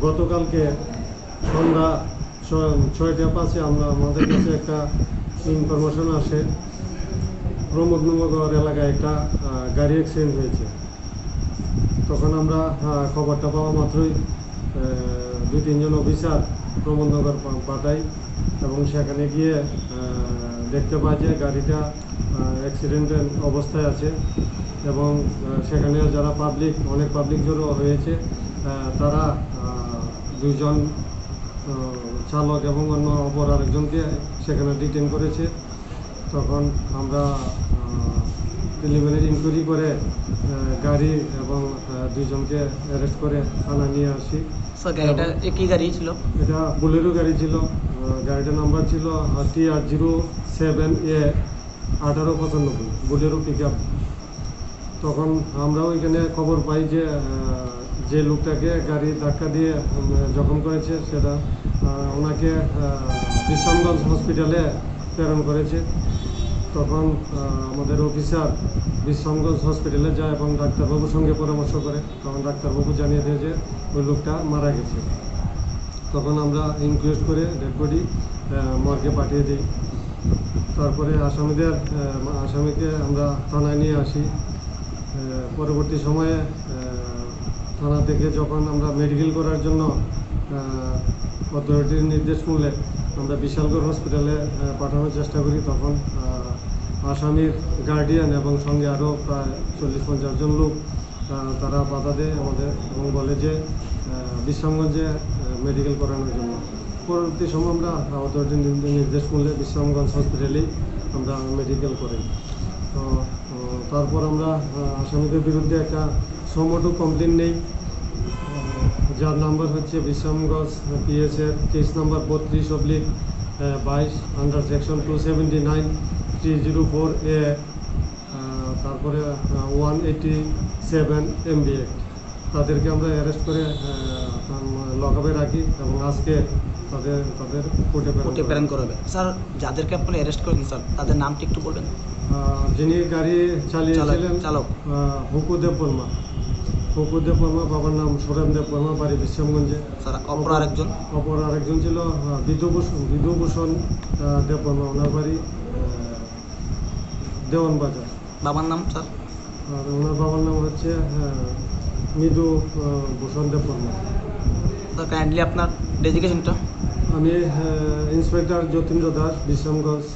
গতকালকে সন্ধ্যা 6:05 আমাদের কাছে একটা ইনফরমেশন আসে প্রমোদনগর এলাকায় একটা গাড়ি অ্যাক্সিডেন্ট হয়েছে। তখন আমরা খবরটা পাওয়া মাত্রই 2-3 জন অফিসার প্রমোদনগর পাঠাই এবং সেখানে গিয়ে দেখতে পাই যে গাড়িটা অ্যাক্সিডেন্টের অবস্থায় আছে এবং সেখানে যারা অনেক পাবলিক জড়ো হয়েছে, তারা 2 জন চালক এবং অন্য অপর আরেকজনকে সেখানে ডিটেইন করেছে। তখন আমরা প্রিলিমিনারি ইনকোয়ারি করে গাড়ি এবং 2 জনকে অ্যারেস্ট করে থানায় নিয়ে আসি। গাড়িটা কি গাড়ি ছিল? এটা বুলেরো গাড়ি ছিল। গাড়িটার নাম্বার ছিল TR07A 1895 বুলেরো পিক আপ। তখন আমরাও এখানে খবর পাই যে লোকটাকে গাড়ি ধাক্কা দিয়ে জখম করেছে সেটা ওনাকে বিশ্রামগঞ্জ হসপিটালে প্রেরণ করেছে। তখন আমাদের অফিসার বিশ্রামগঞ্জ হসপিটালে যায় এবং ডাক্তারবাবুর সঙ্গে পরামর্শ করে। তখন ডাক্তারবাবু জানিয়ে দেয় যে ওই লোকটা মারা গেছে। তখন আমরা ইনকোয়েস্ট করে ডেড বডি মর্গে পাঠিয়ে দিই। তারপরে আসামিকে আমরা থানায় নিয়ে আসি। পরবর্তী সময়ে থানা থেকে যখন আমরা মেডিকেল করার জন্য অথরিটির নির্দেশ শুনলে আমরা বিশালগড় হসপিটালে পাঠানোর চেষ্টা করি। তখন আসামির গার্ডিয়ান এবং সঙ্গে আরও প্রায় 40-50 জন লোক তারা বাধা দেয় আমাদের এবং বলে যে বিশ্রামগঞ্জে মেডিকেল করানোর জন্য। পরবর্তী সময় আমরা অথরিটির নির্দেশ শুনলে বিশ্রামগঞ্জ হসপিটালেই আমরা মেডিকেল করি। তো তারপর আমরা আসামিদের বিরুদ্ধে একটা সমটো কমপ্লেন নেই, যার নাম্বার হচ্ছে বিশ্রামগঞ্জ PS-এর case number 32/22 under section 279/304A, তারপরে 187 MB Act। তাদেরকে আমরা অ্যারেস্ট করে লকআপে রাখি এবং আজকে তাদের কোর্টে প্রেরণ করা হবে। স্যার, যাদেরকে আপনি অ্যারেস্ট করেন স্যার তাদের নামটি একটু বলবেন। যিনি গাড়ি চালিয়েছিলেন চালক হুকুদেব বর্মা, বাবার নাম সুরেনদেব বর্মা, বাড়ি বিশ্রামগঞ্জে। স্যার, অপর আরেকজন ছিল বিধুভূষণ দেব বর্মা, ওনার বাড়ি দেওয়ান বাজার। বাবার নাম স্যার? আর ওনার বাবার নাম হচ্ছে মৃদু ভূষণ দেব বর্মা। স্যার, কাইন্ডলি আপনার ডেজিগনেশনটা? আমি ইন্সপেক্টর যতীন্দ্র দাস, বিশ্রামগঞ্জ